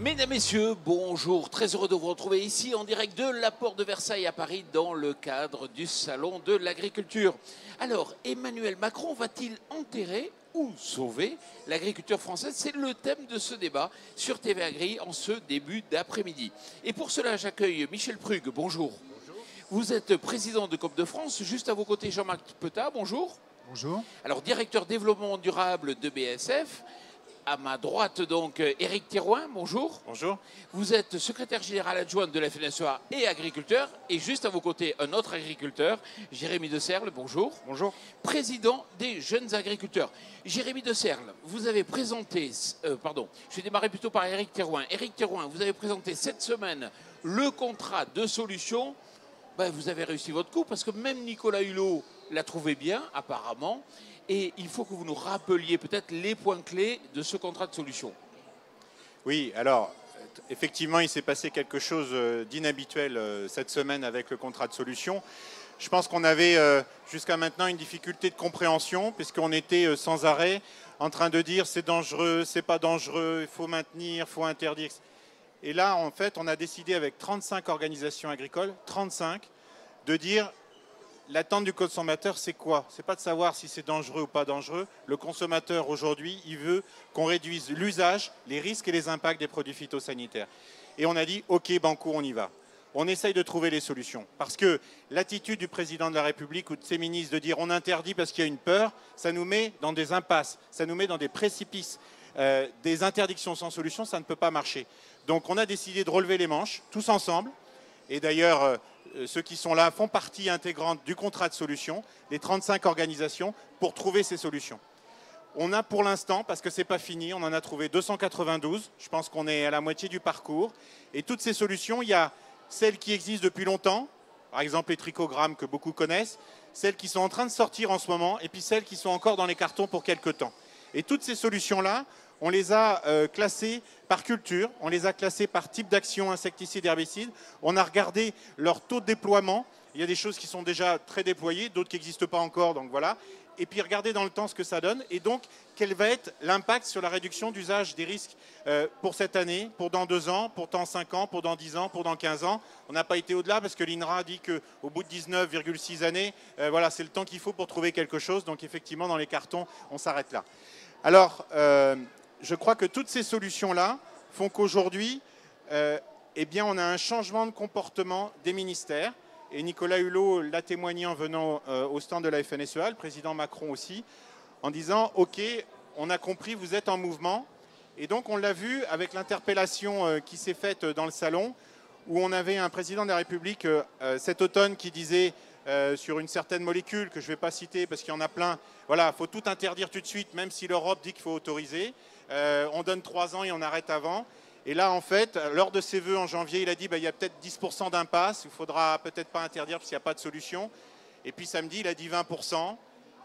Mesdames, Messieurs, bonjour. Très heureux de vous retrouver ici en direct de la Porte de Versailles à Paris dans le cadre du Salon de l'Agriculture. Alors, Emmanuel Macron va-t-il enterrer ou sauver l'agriculture française? C'est le thème de ce débat sur TV Agri en ce début d'après-midi. Et pour cela, j'accueille Michel Prug. Bonjour. Bonjour. Vous êtes président de COP de France. Juste à vos côtés, Jean-Marc Petat. Bonjour. Bonjour. Alors, directeur développement durable de BASF. À ma droite, donc, Éric Thirouin, bonjour. Bonjour. Vous êtt secrétaire général adjoint de la FNSEA et agriculteur. Et juste à vos côtés, un autre agriculteur, Jérémy de Serle, bonjour. Bonjour. Président des jeunes agriculteurs. Jérémy de Serle, vous avez présenté, je vais démarrer plutôt par Éric Thirouin. Éric Thirouin, vous avez présenté cette semaine le contrat de solution. Ben, vous avez réussi votre coup parce que même Nicolas Hulot l'a trouvé bien, apparemment. Et il faut que vous nous rappeliez peut-être les points clés de ce contrat de solution. Oui, alors, effectivement, il s'est passé quelque chose d'inhabituel cette semaine avec le contrat de solution. Je pense qu'on avait jusqu'à maintenant une difficulté de compréhension puisqu'on était sans arrêt en train de dire c'est dangereux, c'est pas dangereux, il faut maintenir, il faut interdire. Et là, en fait, on a décidé avec 35 organisations agricoles, 35, de dire l'attente du consommateur, c'est quoi? C'est pas de savoir si c'est dangereux ou pas dangereux. Le consommateur, aujourd'hui, il veut qu'on réduise l'usage, les risques et les impacts des produits phytosanitaires. Et on a dit, OK, banco, on y va. On essaye de trouver les solutions. Parce que l'attitude du président de la République ou de ses ministres de dire on interdit parce qu'il y a une peur, ça nous met dans des impasses, ça nous met dans des précipices. Des interdictions sans solution, ça ne peut pas marcher. Donc on a décidé de relever les manches, tous ensemble. Et d'ailleurs, ceux qui sont là font partie intégrante du contrat de solution, les 35 organisations, pour trouver ces solutions. On a pour l'instant, parce que ce n'est pas fini, on en a trouvé 292. Je pense qu'on est à la moitié du parcours. Et toutes ces solutions, il y a celles qui existent depuis longtemps, par exemple les trichogrammes que beaucoup connaissent, celles qui sont en train de sortir en ce moment, et puis celles qui sont encore dans les cartons pour quelque temps. Et toutes ces solutions-là, on les a classées par culture, on les a classées par type d'action, insecticide, herbicide. On a regardé leur taux de déploiement. Il y a des choses qui sont déjà très déployées, d'autres qui n'existent pas encore, donc voilà. Et puis regarder dans le temps ce que ça donne et donc quel va être l'impact sur la réduction d'usage des risques pour cette année, pour dans 2 ans, pour dans 5 ans, pour dans 10 ans, pour dans 15 ans. On n'a pas été au-delà parce que l'INRA dit qu'au bout de 19,6 années, voilà, c'est le temps qu'il faut pour trouver quelque chose. Donc effectivement, dans les cartons, on s'arrête là. Alors, je crois que toutes ces solutions-là font qu'aujourd'hui, eh bien, on a un changement de comportement des ministères. Et Nicolas Hulot l'a témoigné en venant au stand de la FNSEA, le président Macron aussi, en disant « Ok, on a compris, vous êtes en mouvement ». Et donc, on l'a vu avec l'interpellation qui s'est faite dans le salon, où on avait un président de la République cet automne qui disait sur une certaine molécule, que je ne vais pas citer parce qu'il y en a plein, voilà, il faut tout interdire tout de suite, même si l'Europe dit qu'il faut autoriser. On donne 3 ans et on arrête avant. Et là, en fait, lors de ses vœux en janvier, il a dit il y a peut-être 10% d'impasse, il ne faudra peut-être pas interdire parce qu'il n'y a pas de solution. Et puis samedi, il a dit 20%.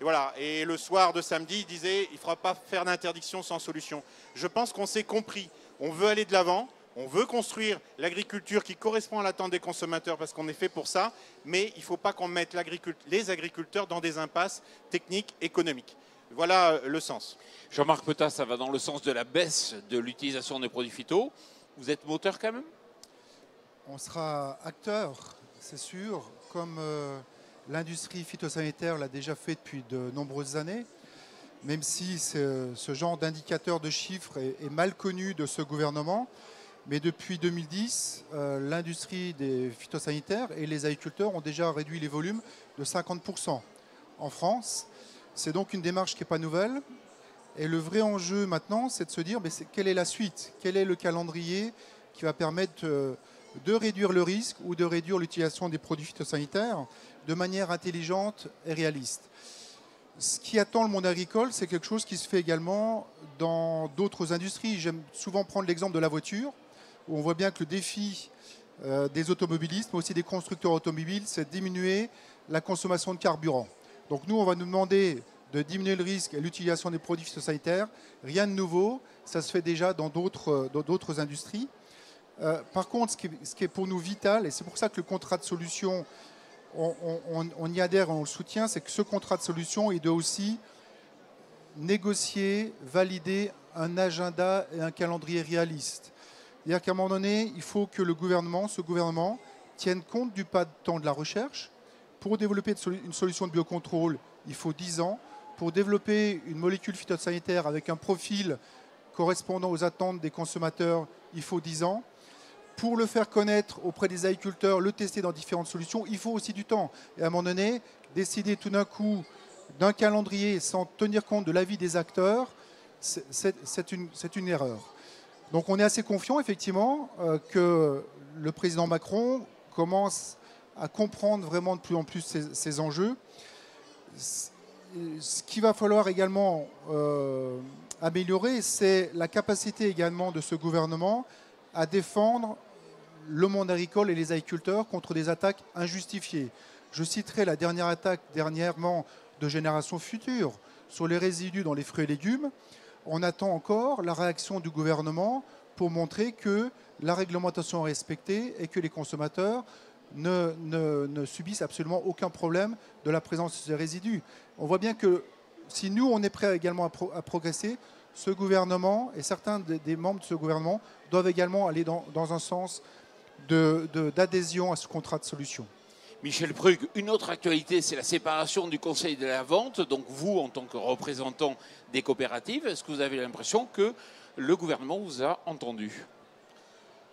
Et voilà. Et le soir de samedi, il disait il ne faudra pas faire d'interdiction sans solution. Je pense qu'on s'est compris. On veut aller de l'avant. On veut construire l'agriculture qui correspond à l'attente des consommateurs parce qu'on est fait pour ça. Mais il ne faut pas qu'on mette les agriculteurs dans des impasses techniques, économiques. Voilà le sens. Jean-Marc Petat, ça va dans le sens de la baisse de l'utilisation des produits phyto. Vous êtes moteur quand même? On sera acteur, c'est sûr, comme l'industrie phytosanitaire l'a déjà fait depuis de nombreuses années, même si ce genre d'indicateur de chiffres est mal connu de ce gouvernement. Mais depuis 2010, l'industrie des phytosanitaires et les agriculteurs ont déjà réduit les volumes de 50% en France. C'est donc une démarche qui n'est pas nouvelle. Et le vrai enjeu maintenant, c'est de se dire quelle est la suite? Quel est le calendrier qui va permettre de réduire le risque ou de réduire l'utilisation des produits phytosanitaires de manière intelligente et réaliste? Ce qui attend le monde agricole, c'est quelque chose qui se fait également dans d'autres industries. J'aime souvent prendre l'exemple de la voiture, où on voit bien que le défi des automobilistes, mais aussi des constructeurs automobiles, c'est de diminuer la consommation de carburant. Donc nous, on va nous demander de diminuer le risque et l'utilisation des produits phytosanitaires. Rien de nouveau, ça se fait déjà dans d'autres industries. Par contre, ce qui est pour nous vital, et c'est pour ça que le contrat de solution, on y adhère et on le soutient, c'est que ce contrat de solution, il doit aussi négocier, valider un agenda et un calendrier réaliste. C'est-à-dire qu'à un moment donné, il faut que ce gouvernement, tienne compte du pas de temps de la recherche. Pour développer une solution de biocontrôle, il faut 10 ans. Pour développer une molécule phytosanitaire avec un profil correspondant aux attentes des consommateurs, il faut 10 ans. Pour le faire connaître auprès des agriculteurs, le tester dans différentes solutions, il faut aussi du temps. Et à un moment donné, décider tout d'un coup d'un calendrier sans tenir compte de l'avis des acteurs, c'est une erreur. Donc on est assez confiant, effectivement, que le président Macron commence à comprendre vraiment de plus en plus ces enjeux. Ce qu'il va falloir également améliorer, c'est la capacité également de ce gouvernement à défendre le monde agricole et les agriculteurs contre des attaques injustifiées. Je citerai la dernière attaque dernièrement de Génération Future sur les résidus dans les fruits et légumes. On attend encore la réaction du gouvernement pour montrer que la réglementation est respectée et que les consommateurs ne subissent absolument aucun problème de la présence de ces résidus. On voit bien que si nous, on est prêts également à progresser, ce gouvernement et certains des membres de ce gouvernement doivent également aller dans un sens d'adhésion à ce contrat de solution. Michel Prug, une autre actualité, c'est la séparation du conseil de la vente. Donc vous, en tant que représentant des coopératives, est-ce que vous avez l'impression que le gouvernement vous a entendu ?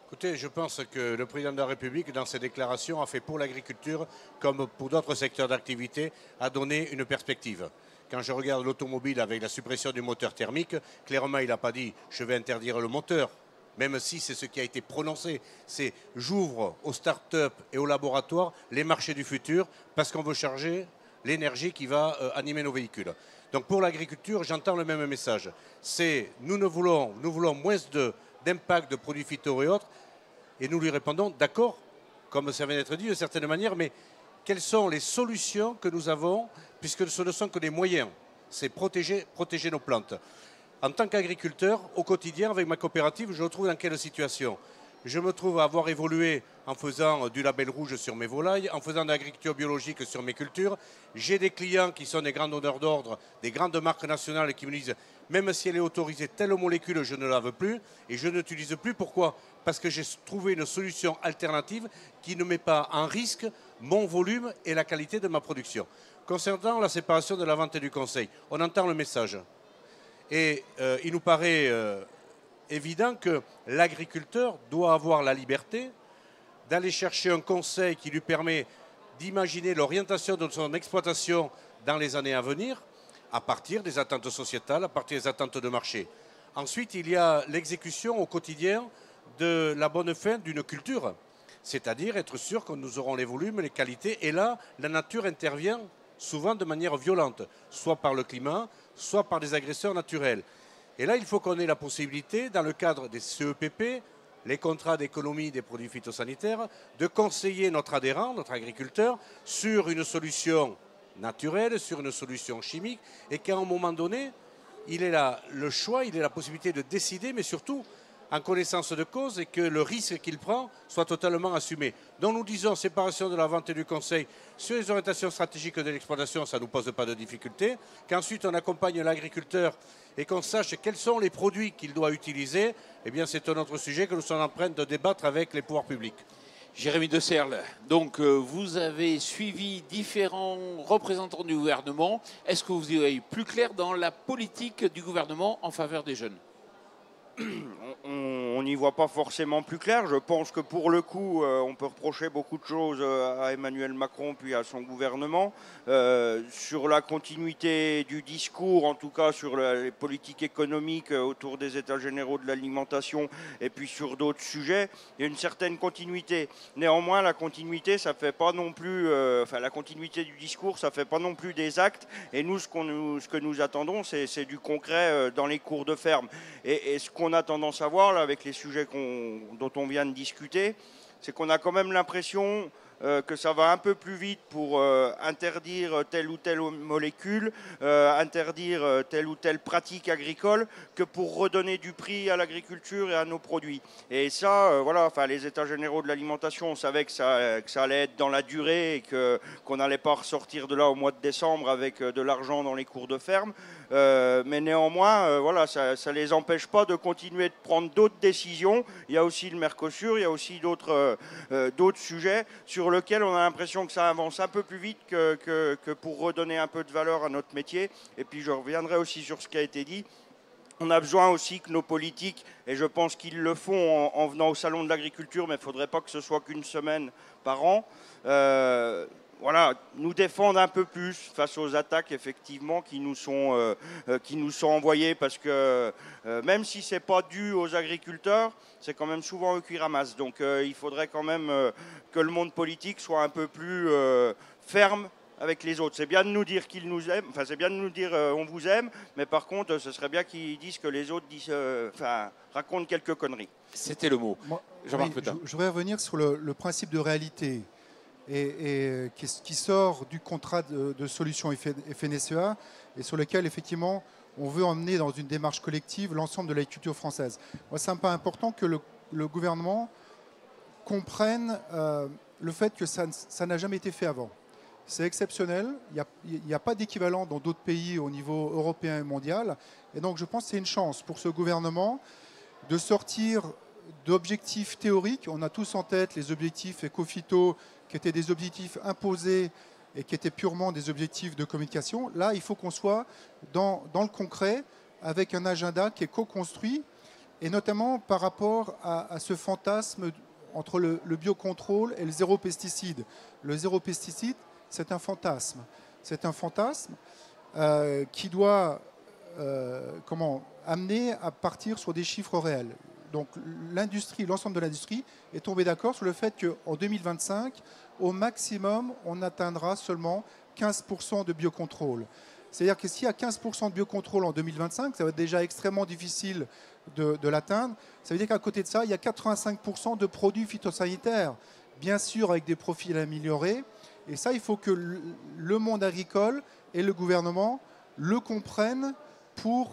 Écoutez, je pense que le président de la République, dans ses déclarations, a fait pour l'agriculture, comme pour d'autres secteurs d'activité, a donné une perspective. Quand je regarde l'automobile avec la suppression du moteur thermique, clairement, il n'a pas dit « je vais interdire le moteur », même si c'est ce qui a été prononcé. C'est « j'ouvre aux start-up et aux laboratoires les marchés du futur parce qu'on veut charger l'énergie qui va animer nos véhicules ». Donc pour l'agriculture, j'entends le même message. C'est « nous voulons moins d'impact de produits phyto et autres », et nous lui répondons « d'accord », comme ça vient d'être dit de certaine manière, mais quelles sont les solutions que nous avons, puisque ce ne sont que des moyens, c'est protéger nos plantes. En tant qu'agriculteur, au quotidien, avec ma coopérative, je me trouve dans quelle situation? Je me trouve à avoir évolué en faisant du label rouge sur mes volailles, en faisant de l'agriculture biologique sur mes cultures. J'ai des clients qui sont des grands donneurs d'ordre, des grandes marques nationales qui me disent « même si elle est autorisée, telle molécule, je ne la veux plus et je n'utilise plus ». Pourquoi? Parce que j'ai trouvé une solution alternative qui ne met pas en risque mon volume et la qualité de ma production. Concernant la séparation de la vente et du conseil, on entend le message. Et il nous paraît évident que l'agriculteur doit avoir la liberté d'aller chercher un conseil qui lui permet d'imaginer l'orientation de son exploitation dans les années à venir à partir des attentes sociétales, à partir des attentes de marché. Ensuite, il y a l'exécution au quotidien de la bonne fin d'une culture, c'est-à-dire être sûr que nous aurons les volumes, les qualités. Et là, la nature intervient souvent de manière violente, soit par le climat, soit par des agresseurs naturels. Et là, il faut qu'on ait la possibilité, dans le cadre des CEPP, les contrats d'économie des produits phytosanitaires, de conseiller notre adhérent, notre agriculteur, sur une solution naturelle, sur une solution chimique, et qu'à un moment donné, il ait le choix, il ait la possibilité de décider, mais surtout en connaissance de cause, et que le risque qu'il prend soit totalement assumé. Donc nous disons séparation de la vente et du conseil sur les orientations stratégiques de l'exploitation, ça ne nous pose pas de difficulté. Qu'ensuite on accompagne l'agriculteur et qu'on sache quels sont les produits qu'il doit utiliser, eh bien c'est un autre sujet que nous sommes en train de débattre avec les pouvoirs publics. Jérémy de Serle, donc vous avez suivi différents représentants du gouvernement. Est-ce que vous y voyez plus clair dans la politique du gouvernement en faveur des jeunes ? On n'y voit pas forcément plus clair. Je pense que pour le coup, on peut reprocher beaucoup de choses à Emmanuel Macron puis à son gouvernement. Sur la continuité du discours, en tout cas sur les politiques économiques autour des États généraux de l'alimentation et puis sur d'autres sujets, il y a une certaine continuité. Néanmoins, la continuité, ça fait pas non plus, la continuité du discours, ça fait pas non plus des actes. Et nous, ce que nous attendons, c'est du concret dans les cours de ferme. Et ce qu'on a tendance à voir là, avec les sujets dont on vient de discuter, c'est qu'on a quand même l'impression que ça va un peu plus vite pour interdire telle ou telle molécule, interdire telle ou telle pratique agricole, que pour redonner du prix à l'agriculture et à nos produits. Et ça, voilà, enfin, les États généraux de l'alimentation, on savait que ça allait être dans la durée et qu'on n'allait pas ressortir de là au mois de décembre avec de l'argent dans les cours de ferme. Mais néanmoins, voilà, ça ne les empêche pas de continuer de prendre d'autres décisions. Il y a aussi le Mercosur, il y a aussi d'autres sujets sur lesquels on a l'impression que ça avance un peu plus vite que pour redonner un peu de valeur à notre métier. Et puis je reviendrai aussi sur ce qui a été dit. On a besoin aussi que nos politiques, et je pense qu'ils le font en venant au Salon de l'Agriculture, mais il ne faudrait pas que ce soit qu'une semaine par an, voilà, nous défendent un peu plus face aux attaques effectivement qui nous sont envoyées, parce que même si ce n'est pas dû aux agriculteurs, c'est quand même souvent eux qui ramassent. Donc il faudrait quand même que le monde politique soit un peu plus ferme avec les autres. C'est bien de nous dire qu'ils nous aiment, enfin c'est bien de nous dire on vous aime, mais par contre ce serait bien qu'ils disent que les autres disent, racontent quelques conneries. C'était le mot. Jean-Marc Petain. Je voudrais revenir sur le principe de réalité et qui sort du contrat de solution FNSEA et sur lequel effectivement on veut emmener dans une démarche collective l'ensemble de l'agriculture française. Moi, c'est un peu important que le gouvernement comprenne le fait que ça n'a jamais été fait avant. C'est exceptionnel, il n'y a pas d'équivalent dans d'autres pays au niveau européen et mondial. Et donc je pense que c'est une chance pour ce gouvernement de sortir d'objectifs théoriques. On a tous en tête les objectifs éco-phyto qui étaient des objectifs imposés et qui étaient purement des objectifs de communication. Là, il faut qu'on soit dans le concret avec un agenda qui est co-construit et notamment par rapport à ce fantasme entre le biocontrôle et le zéro pesticide. Le zéro pesticide, c'est un fantasme. C'est un fantasme qui doit amener à partir sur des chiffres réels. Donc l'industrie, l'ensemble de l'industrie est tombé d'accord sur le fait qu'en 2025, au maximum, on atteindra seulement 15% de biocontrôle. C'est-à-dire que s'il y a 15% de biocontrôle en 2025, ça va être déjà extrêmement difficile de l'atteindre. Ça veut dire qu'à côté de ça, il y a 85% de produits phytosanitaires, bien sûr avec des profils améliorés. Et ça, il faut que le monde agricole et le gouvernement le comprennent pour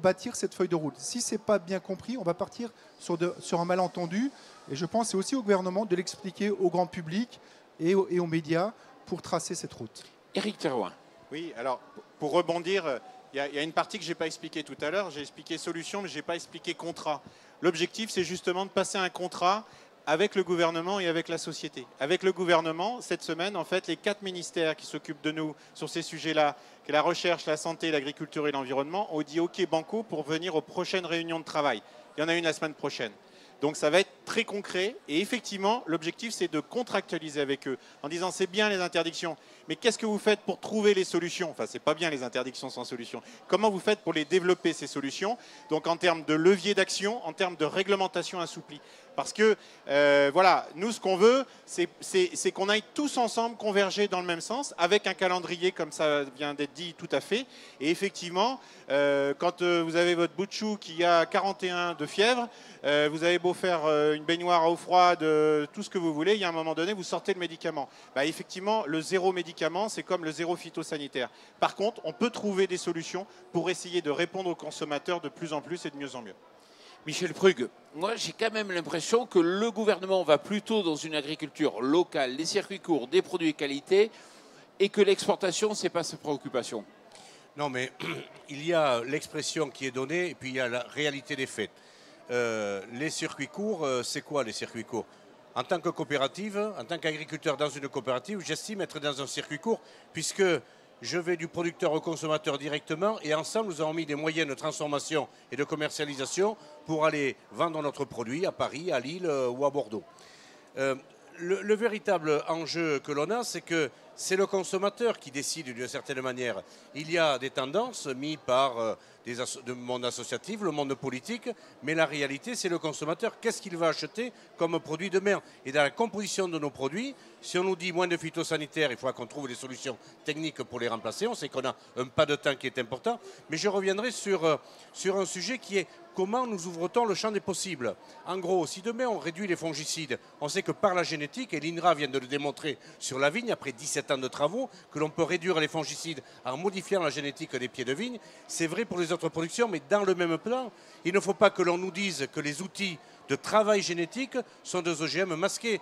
bâtir cette feuille de route. Si ce n'est pas bien compris, on va partir sur un malentendu. Et je pense que c'est aussi au gouvernement de l'expliquer au grand public et aux médias pour tracer cette route. Éric Thérouin. Oui, alors pour rebondir, il y a une partie que je n'ai pas expliquée tout à l'heure. J'ai expliqué solution, mais je n'ai pas expliqué contrat. L'objectif, c'est justement de passer un contrat avec le gouvernement et avec la société. Avec le gouvernement, cette semaine, en fait, les 4 ministères qui s'occupent de nous sur ces sujets-là, qui est la recherche, la santé, l'agriculture et l'environnement, ont dit OK banco pour venir aux prochaines réunions de travail. Il y en a une la semaine prochaine. Donc ça va être très concret et effectivement, l'objectif, c'est de contractualiser avec eux en disant c'est bien les interdictions, mais qu'est-ce que vous faites pour trouver les solutions? Enfin, c'est pas bien les interdictions sans solution. Comment vous faites pour les développer, ces solutions? Donc en termes de levier d'action, en termes de réglementation assouplie. Parce que, voilà, nous, ce qu'on veut, c'est qu'on aille tous ensemble converger dans le même sens, avec un calendrier, comme ça vient d'être dit tout à fait. Et effectivement, quand vous avez votre bout de chou qui a 41 de fièvre, vous avez beau faire une baignoire à eau froide, tout ce que vous voulez, il y a un moment donné, vous sortez le médicament. Bah, effectivement, le zéro médicament, c'est comme le zéro phytosanitaire. Par contre, on peut trouver des solutions pour essayer de répondre aux consommateurs de plus en plus et de mieux en mieux. Michel Prug, moi j'ai quand même l'impression que le gouvernement va plutôt dans une agriculture locale, des circuits courts, des produits de qualité, et que l'exportation, ce n'est pas sa préoccupation. Non, mais il y a l'expression qui est donnée et puis il y a la réalité des faits. Les circuits courts, c'est quoi les circuits courts? En tant que coopérative, en tant qu'agriculteur dans une coopérative, j'estime être dans un circuit court puisque je vais du producteur au consommateur directement et ensemble, nous avons mis des moyens de transformation et de commercialisation pour aller vendre notre produit à Paris, à Lille ou à Bordeaux. Le véritable enjeu que l'on a, c'est que c'est le consommateur qui décide d'une certaine manière. Il y a des tendances mises par le monde associatif, le monde politique, mais la réalité, c'est le consommateur. Qu'est-ce qu'il va acheter comme produit demain? Et dans la composition de nos produits, si on nous dit moins de phytosanitaires, il faudra qu'on trouve des solutions techniques pour les remplacer. On sait qu'on a un pas de temps qui est important. Mais je reviendrai sur un sujet qui est comment nous ouvre-t-on le champ des possibles? En gros, si demain on réduit les fongicides, on sait que par la génétique, et l'INRA vient de le démontrer sur la vigne, après 17 ans de travaux, que l'on peut réduire les fongicides en modifiant la génétique des pieds de vigne. C'est vrai pour les autres productions, mais dans le même plan, il ne faut pas que l'on nous dise que les outils de travail génétique sont des OGM masqués.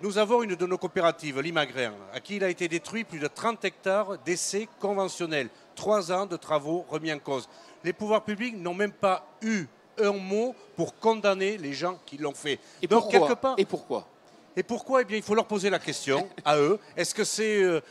Nous avons une de nos coopératives, Limagrin, à qui il a été détruit plus de 30 hectares d'essais conventionnels. 3 ans de travaux remis en cause. Les pouvoirs publics n'ont même pas eu un mot pour condamner les gens qui l'ont fait. Et donc, pourquoi? quelque part, Et pourquoi? Et pourquoi? Eh bien, il faut leur poser la question à eux. Est-ce que c'est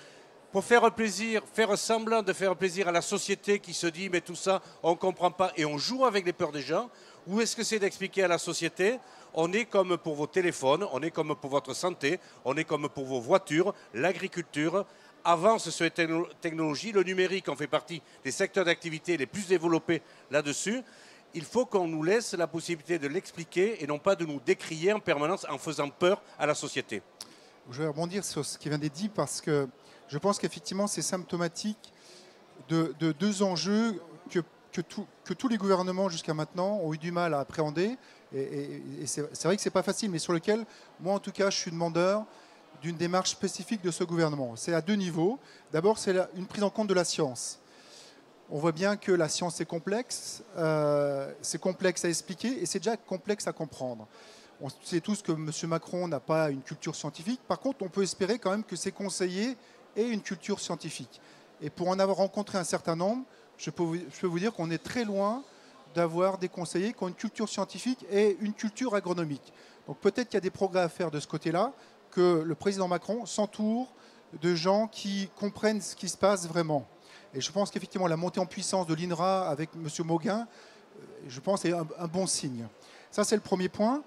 pour faire plaisir, faire semblant de faire plaisir à la société qui se dit mais tout ça, on ne comprend pas et on joue avec les peurs des gens? Ou est-ce que c'est d'expliquer à la société, on est comme pour vos téléphones, on est comme pour votre santé, on est comme pour vos voitures, l'agriculture avance sur les technologies, le numérique en fait partie des secteurs d'activité les plus développés là-dessus. Il faut qu'on nous laisse la possibilité de l'expliquer et non pas de nous décrier en permanence en faisant peur à la société. Je vais rebondir sur ce qui vient d'être dit parce que je pense qu'effectivement c'est symptomatique de deux enjeux que tous les gouvernements jusqu'à maintenant ont eu du mal à appréhender. Et c'est vrai que ce n'est pas facile, mais sur lequel, moi en tout cas, je suis demandeur d'une démarche spécifique de ce gouvernement. C'est à 2 niveaux. D'abord, c'est une prise en compte de la science. On voit bien que la science est complexe à expliquer et c'est déjà complexe à comprendre. On sait tous que M. Macron n'a pas une culture scientifique. Par contre, on peut espérer quand même que ses conseillers aient une culture scientifique. Et pour en avoir rencontré un certain nombre, je peux vous dire qu'on est très loin d'avoir des conseillers qui ont une culture scientifique et une culture agronomique. Donc peut-être qu'il y a des progrès à faire de ce côté-là, que le président Macron s'entoure de gens qui comprennent ce qui se passe vraiment. Et je pense qu'effectivement, la montée en puissance de l'INRA avec M. Mauguin, je pense, est un bon signe. Ça, c'est le premier point.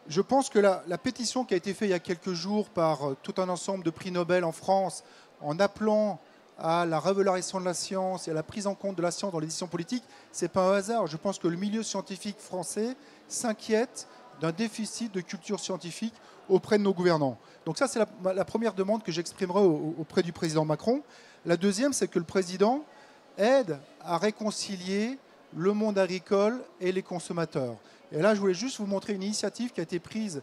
Je pense que la pétition qui a été faite il y a quelques jours par tout un ensemble de prix Nobel en France, en appelant à la revalorisation de la science et à la prise en compte de la science dans les décisions politiques, ce n'est pas un hasard. Je pense que le milieu scientifique français s'inquiète d'un déficit de culture scientifique auprès de nos gouvernants. Donc ça, c'est la première demande que j'exprimerai auprès du président Macron. La deuxième, c'est que le président aide à réconcilier le monde agricole et les consommateurs. Et là, je voulais juste vous montrer une initiative qui a été prise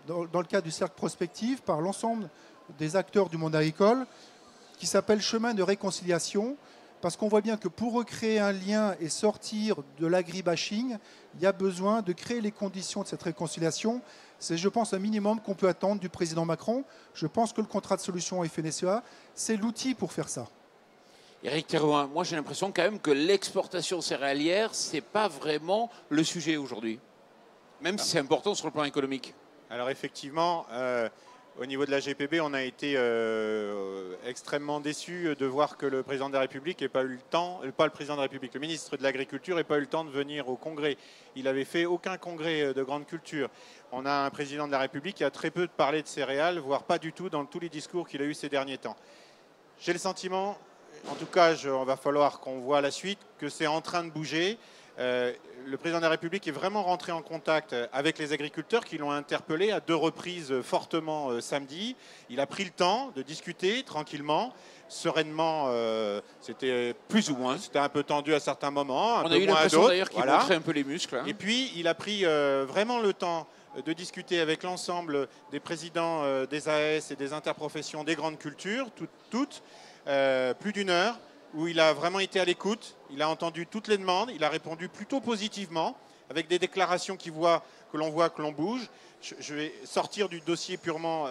dans le cadre du cercle prospectif par l'ensemble des acteurs du monde agricole, qui s'appelle Chemin de réconciliation, parce qu'on voit bien que pour recréer un lien et sortir de l'agribashing, il y a besoin de créer les conditions de cette réconciliation. C'est, je pense, un minimum qu'on peut attendre du président Macron. Je pense que le contrat de solution FNSEA, c'est l'outil pour faire ça. Éric Thérouin, moi j'ai l'impression quand même que l'exportation céréalière, ce n'est pas vraiment le sujet aujourd'hui, même si c'est important sur le plan économique. Alors effectivement, au niveau de la GPB, on a été extrêmement déçus de voir que le président de la République n'ait pas eu le temps, pas le président de la République, le ministre de l'Agriculture n'ait pas eu le temps de venir au congrès. Il n'avait fait aucun congrès de grande culture. On a un président de la République qui a très peu parlé de céréales, voire pas du tout dans tous les discours qu'il a eu ces derniers temps. J'ai le sentiment, en tout cas, on va falloir qu'on voit la suite, que c'est en train de bouger. Le président de la République est vraiment rentré en contact avec les agriculteurs qui l'ont interpellé à 2 reprises fortement samedi. Il a pris le temps de discuter tranquillement, sereinement. C'était plus ou moins. C'était un peu tendu à certains moments. On a eu l'impression d'ailleurs qu'il montrait un peu les muscles. Hein. Et puis, il a pris vraiment le temps de discuter avec l'ensemble des présidents des AS et des interprofessions des grandes cultures, toutes, plus d'1 heure, où il a vraiment été à l'écoute, il a entendu toutes les demandes, il a répondu plutôt positivement, avec des déclarations que l'on bouge. Je vais sortir du dossier purement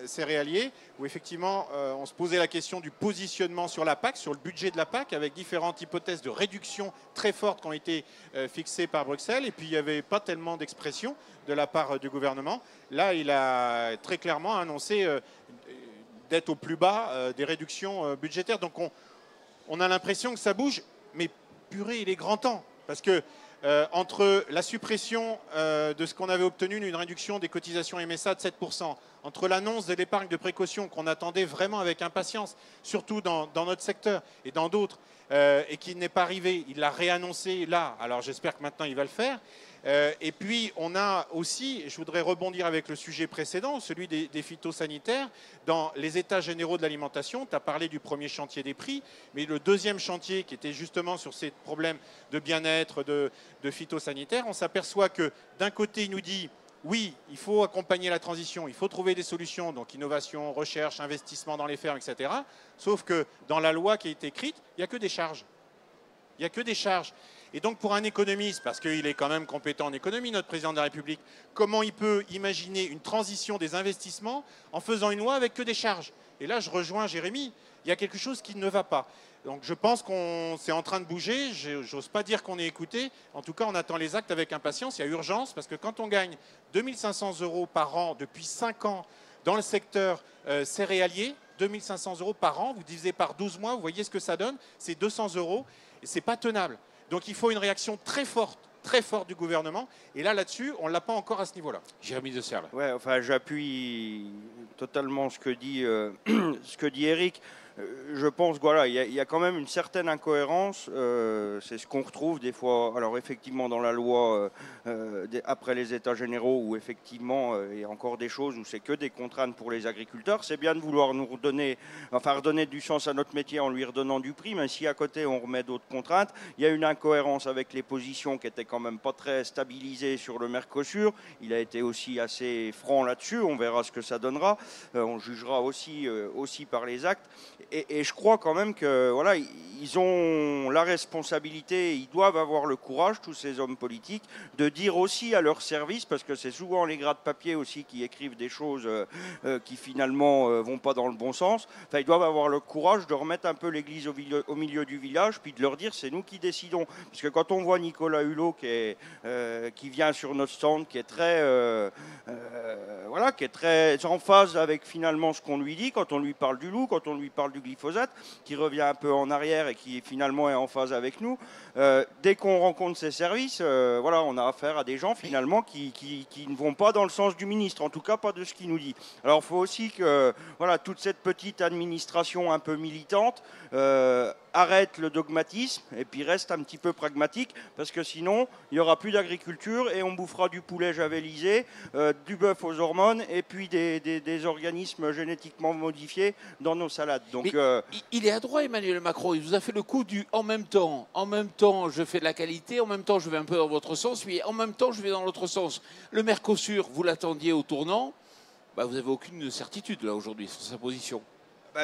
céréalier, où effectivement on se posait la question du positionnement sur la PAC, sur le budget de la PAC, avec différentes hypothèses de réduction très fortes qui ont été fixées par Bruxelles, et puis il n'y avait pas tellement d'expression de la part du gouvernement. Là, il a très clairement annoncé d'être au plus bas des réductions budgétaires. Donc on a l'impression que ça bouge, mais purée, il est grand temps. Parce que entre la suppression de ce qu'on avait obtenu, une réduction des cotisations MSA de 7%, entre l'annonce de l'épargne de précaution qu'on attendait vraiment avec impatience, surtout dans notre secteur et dans d'autres, et qui n'est pas arrivé, il l'a réannoncé là, alors j'espère que maintenant il va le faire. Et puis on a aussi, je voudrais rebondir avec le sujet précédent, celui des phytosanitaires, dans les états généraux de l'alimentation, tu as parlé du premier chantier des prix, mais le deuxième chantier qui était justement sur ces problèmes de bien-être, de phytosanitaires, on s'aperçoit que d'un côté il nous dit oui, il faut accompagner la transition, il faut trouver des solutions, donc innovation, recherche, investissement dans les fermes, etc. Sauf que dans la loi qui a été écrite, il n'y a que des charges. Il n'y a que des charges. Et donc pour un économiste, parce qu'il est quand même compétent en économie, notre président de la République, comment il peut imaginer une transition des investissements en faisant une loi avec que des charges? Et là, je rejoins Jérémy, il y a quelque chose qui ne va pas. Donc je pense qu'on c'est en train de bouger, j'ose pas dire qu'on est écouté, en tout cas on attend les actes avec impatience, il y a urgence, parce que quand on gagne 2500 € par an depuis 5 ans dans le secteur céréalier, 2500 € par an, vous divisez par 12 mois, vous voyez ce que ça donne, c'est 200 €, et c'est pas tenable. Donc il faut une réaction très forte du gouvernement, et là-dessus, on ne l'a pas encore à ce niveau-là. Jérémy de Serle. Ouais, enfin, j'appuie totalement ce que dit Eric. Je pense qu'il voilà, y a quand même une certaine incohérence. C'est ce qu'on retrouve des fois. Alors effectivement dans la loi après les États généraux où effectivement il y a encore des choses où c'est que des contraintes pour les agriculteurs. C'est bien de vouloir nous redonner du sens à notre métier en lui redonnant du prix, mais si à côté on remet d'autres contraintes, il y a une incohérence avec les positions qui étaient quand même pas très stabilisées sur le Mercosur. Il a été aussi assez franc là-dessus. On verra ce que ça donnera. On jugera aussi par les actes. Et je crois quand même que voilà, ils ont la responsabilité, ils doivent avoir le courage, tous ces hommes politiques, de dire aussi à leur service, parce que c'est souvent les gras de papier aussi qui écrivent des choses qui finalement vont pas dans le bon sens. Enfin, ils doivent avoir le courage de remettre un peu l'église au milieu du village, puis de leur dire c'est nous qui décidons. Parce que quand on voit Nicolas Hulot qui vient sur notre stand, qui est très en phase avec finalement ce qu'on lui dit, quand on lui parle du loup, quand on lui parle du glyphosate, qui revient un peu en arrière et qui finalement est en phase avec nous. Dès qu'on rencontre ces services, voilà, on a affaire à des gens finalement qui ne vont pas dans le sens du ministre, en tout cas pas de ce qu'il nous dit. Alors il faut aussi que voilà, toute cette petite administration un peu militante arrête le dogmatisme et puis reste un petit peu pragmatique, parce que sinon il n'y aura plus d'agriculture et on bouffera du poulet javellisé, du bœuf aux hormones et puis des organismes génétiquement modifiés dans nos salades. Donc, il est adroit, Emmanuel Macron. Il vous a fait le coup du en même temps. En même temps, je fais de la qualité. En même temps, je vais un peu dans votre sens. Puis en même temps, je vais dans l'autre sens. Le Mercosur, vous l'attendiez au tournant. Bah, vous n'avez aucune certitude là aujourd'hui sur sa position.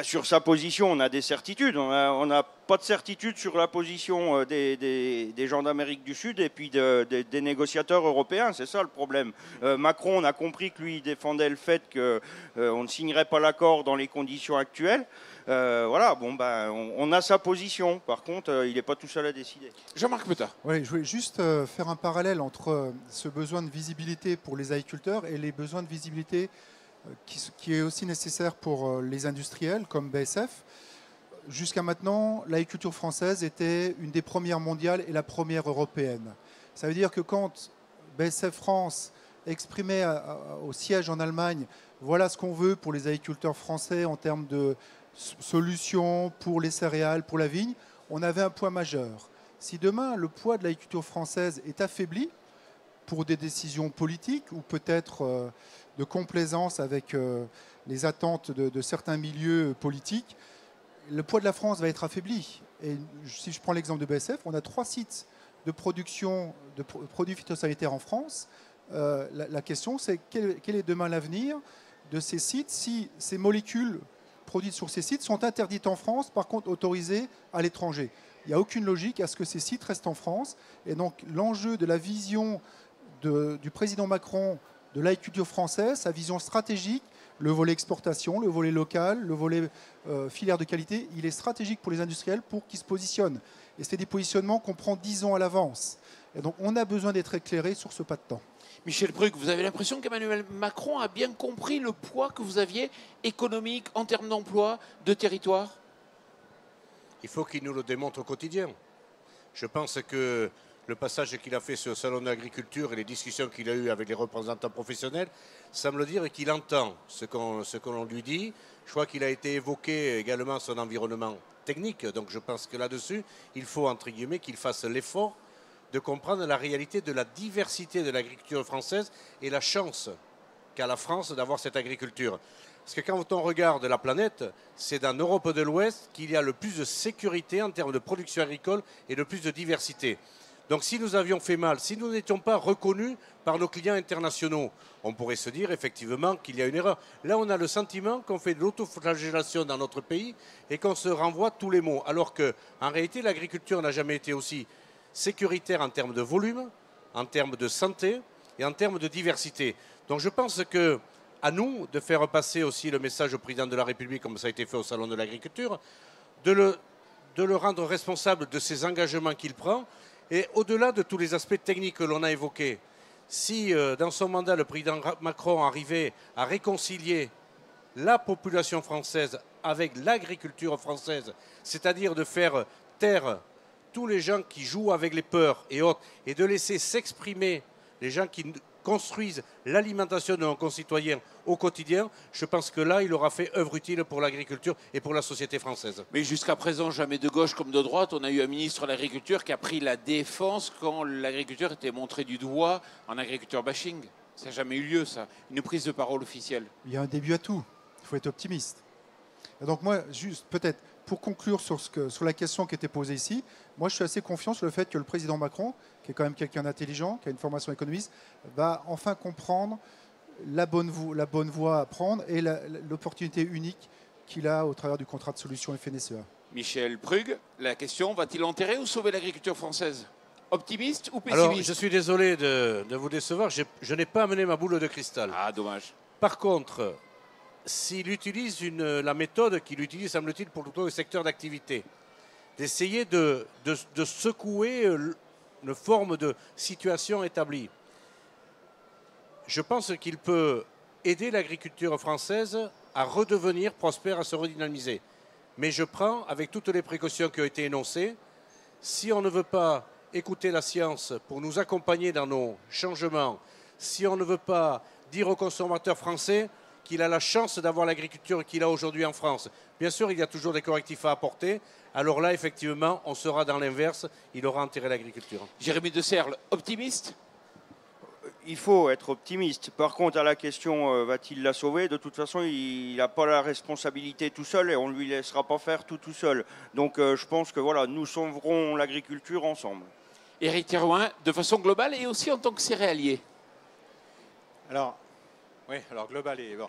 Sur sa position, on a des certitudes. On n'a pas de certitude sur la position des gens d'Amérique du Sud et puis des négociateurs européens. C'est ça le problème. Macron, on a compris que lui, il défendait le fait qu'on ne signerait pas l'accord dans les conditions actuelles. Voilà, bon, on a sa position. Par contre, il n'est pas tout seul à décider. Jean-Marc Petard. Oui, je voulais juste faire un parallèle entre ce besoin de visibilité pour les agriculteurs et les besoins de visibilité qui est aussi nécessaire pour les industriels comme BASF. Jusqu'à maintenant, l'agriculture française était une des premières mondiales et la première européenne. Ça veut dire que quand BASF France exprimait au siège en Allemagne, voilà ce qu'on veut pour les agriculteurs français en termes de solutions pour les céréales, pour la vigne, on avait un poids majeur. Si demain le poids de l'agriculture française est affaibli pour des décisions politiques ou peut-être de complaisance avec les attentes de certains milieux politiques, le poids de la France va être affaibli. Et si je prends l'exemple de BASF, on a 3 sites de production de produits phytosanitaires en France. La question, c'est quel est demain l'avenir de ces sites si ces molécules produites sur ces sites sont interdites en France, par contre autorisées à l'étranger. Il n'y a aucune logique à ce que ces sites restent en France. Et donc l'enjeu de la vision du président Macron de l'agriculture française, sa vision stratégique, le volet exportation, le volet local, le volet filière de qualité, il est stratégique pour les industriels pour qu'ils se positionnent. Et c'est des positionnements qu'on prend 10 ans à l'avance. Et donc on a besoin d'être éclairé sur ce pas de temps. Michel Bruck, vous avez l'impression qu'Emmanuel Macron a bien compris le poids que vous aviez économique en termes d'emploi, de territoire? Il faut qu'il nous le démontre au quotidien. Je pense que le passage qu'il a fait sur le salon de l'agriculture et les discussions qu'il a eues avec les représentants professionnels semble dire qu'il entend ce que l'on lui dit. Je crois qu'il a été évoqué également son environnement technique. Donc je pense que là-dessus, il faut, entre guillemets, qu'il fasse l'effort de comprendre la réalité de la diversité de l'agriculture française et la chance qu'a la France d'avoir cette agriculture. Parce que quand on regarde la planète, c'est dans l'Europe de l'Ouest qu'il y a le plus de sécurité en termes de production agricole et le plus de diversité. Donc si nous avions fait mal, si nous n'étions pas reconnus par nos clients internationaux, on pourrait se dire effectivement qu'il y a une erreur. Là, on a le sentiment qu'on fait de l'autoflagellation dans notre pays et qu'on se renvoie tous les mots. Alors qu'en réalité, l'agriculture n'a jamais été aussi sécuritaire en termes de volume, en termes de santé et en termes de diversité. Donc je pense que à nous de faire passer aussi le message au président de la République, comme ça a été fait au Salon de l'Agriculture, de le rendre responsable de ses engagements qu'il prend. Et au-delà de tous les aspects techniques que l'on a évoqués, si dans son mandat, le président Macron arrivait à réconcilier la population française avec l'agriculture française, c'est-à-dire de faire taire tous les gens qui jouent avec les peurs et autres, et de laisser s'exprimer les gens qui construisent l'alimentation de nos concitoyens au quotidien, je pense que là, il aura fait œuvre utile pour l'agriculture et pour la société française. Mais jusqu'à présent, jamais de gauche comme de droite, on a eu un ministre de l'Agriculture qui a pris la défense quand l'agriculture était montrée du doigt en agriculture bashing. Ça n'a jamais eu lieu, ça. Une prise de parole officielle. Il y a un début à tout. Il faut être optimiste. Et donc moi, juste peut-être pour conclure sur la question qui était posée ici, moi je suis assez confiant sur le fait que le président Macron, qui est quand même quelqu'un d'intelligent, qui a une formation économiste, va enfin comprendre la bonne voie à prendre et l'opportunité unique qu'il a au travers du contrat de solution FNSEA. Michel Prug, la question, va-t-il enterrer ou sauver l'agriculture française? Optimiste ou pessimiste? Alors, je suis désolé de vous décevoir, je n'ai pas amené ma boule de cristal. Ah, dommage. Par contre, s'il utilise la méthode qu'il utilise, semble-t-il, pour tout le secteur d'activité, d'essayer de secouer une forme de situation établie, je pense qu'il peut aider l'agriculture française à redevenir prospère, à se redynamiser. Mais je prends, avec toutes les précautions qui ont été énoncées, si on ne veut pas écouter la science pour nous accompagner dans nos changements, si on ne veut pas dire aux consommateurs français qu'il a la chance d'avoir l'agriculture qu'il a aujourd'hui en France. Bien sûr, il y a toujours des correctifs à apporter. Alors là, effectivement, on sera dans l'inverse. Il aura enterré l'agriculture. Jérémy de Serle, optimiste? Il faut être optimiste. Par contre, à la question va-t-il la sauver, de toute façon, il n'a pas la responsabilité tout seul et on ne lui laissera pas faire tout seul. Donc je pense que voilà, nous sauverons l'agriculture ensemble. Éric Thérouin, de façon globale et aussi en tant que céréalier. Alors, oui, alors global et bon.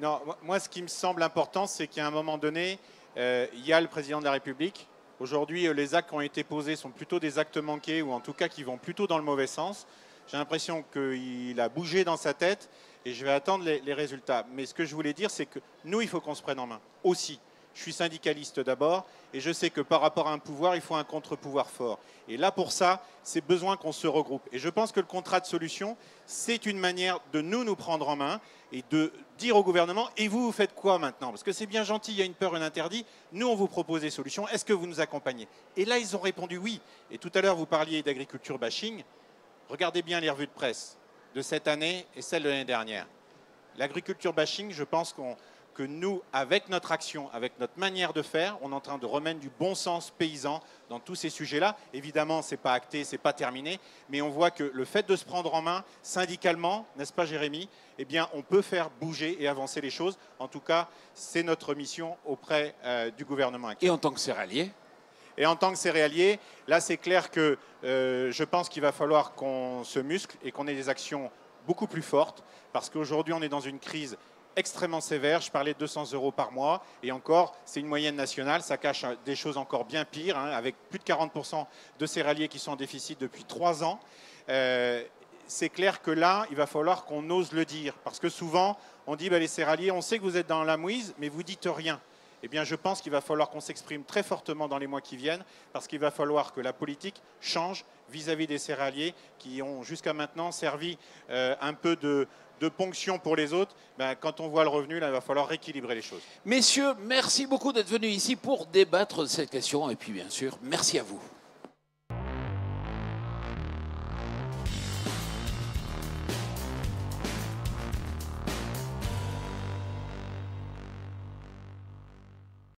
Non, moi, ce qui me semble important, c'est qu'à un moment donné, il y a le président de la République. Aujourd'hui, les actes qui ont été posés sont plutôt des actes manqués ou en tout cas qui vont plutôt dans le mauvais sens. J'ai l'impression qu'il a bougé dans sa tête et je vais attendre les résultats. Mais ce que je voulais dire, c'est que nous, il faut qu'on se prenne en main aussi. Je suis syndicaliste d'abord et je sais que par rapport à un pouvoir, il faut un contre-pouvoir fort. Et là, pour ça, c'est besoin qu'on se regroupe. Et je pense que le contrat de solution, c'est une manière de nous prendre en main et de dire au gouvernement, et vous faites quoi maintenant? Parce que c'est bien gentil, il y a une peur, un interdit. Nous, on vous propose des solutions. Est-ce que vous nous accompagnez? Et là, ils ont répondu oui. Et tout à l'heure, vous parliez d'agriculture bashing. Regardez bien les revues de presse de cette année et celle de l'année dernière. L'agriculture bashing, je pense que nous, avec notre action, avec notre manière de faire, on est en train de remettre du bon sens paysan dans tous ces sujets-là. Évidemment, ce n'est pas acté, ce n'est pas terminé, mais on voit que le fait de se prendre en main syndicalement, n'est-ce pas Jérémy, eh bien, on peut faire bouger et avancer les choses. En tout cas, c'est notre mission auprès du gouvernement actuel. Et en tant que céréalier? Et en tant que céréalier, là, c'est clair que je pense qu'il va falloir qu'on se muscle et qu'on ait des actions beaucoup plus fortes, parce qu'aujourd'hui, on est dans une crise extrêmement sévère. Je parlais de 200 € par mois, et encore, c'est une moyenne nationale. Ça cache des choses encore bien pires, hein, avec plus de 40% de céréaliers qui sont en déficit depuis 3 ans. C'est clair que là, il va falloir qu'on ose le dire, parce que souvent, on dit les céréaliers, on sait que vous êtes dans la mouise, mais vous dites rien. Eh bien, je pense qu'il va falloir qu'on s'exprime très fortement dans les mois qui viennent, parce qu'il va falloir que la politique change vis-à-vis des céréaliers qui ont jusqu'à maintenant servi un peu de ponction pour les autres. Quand on voit le revenu, là, il va falloir rééquilibrer les choses. Messieurs, merci beaucoup d'être venus ici pour débattre de cette question. Et puis, bien sûr, merci à vous.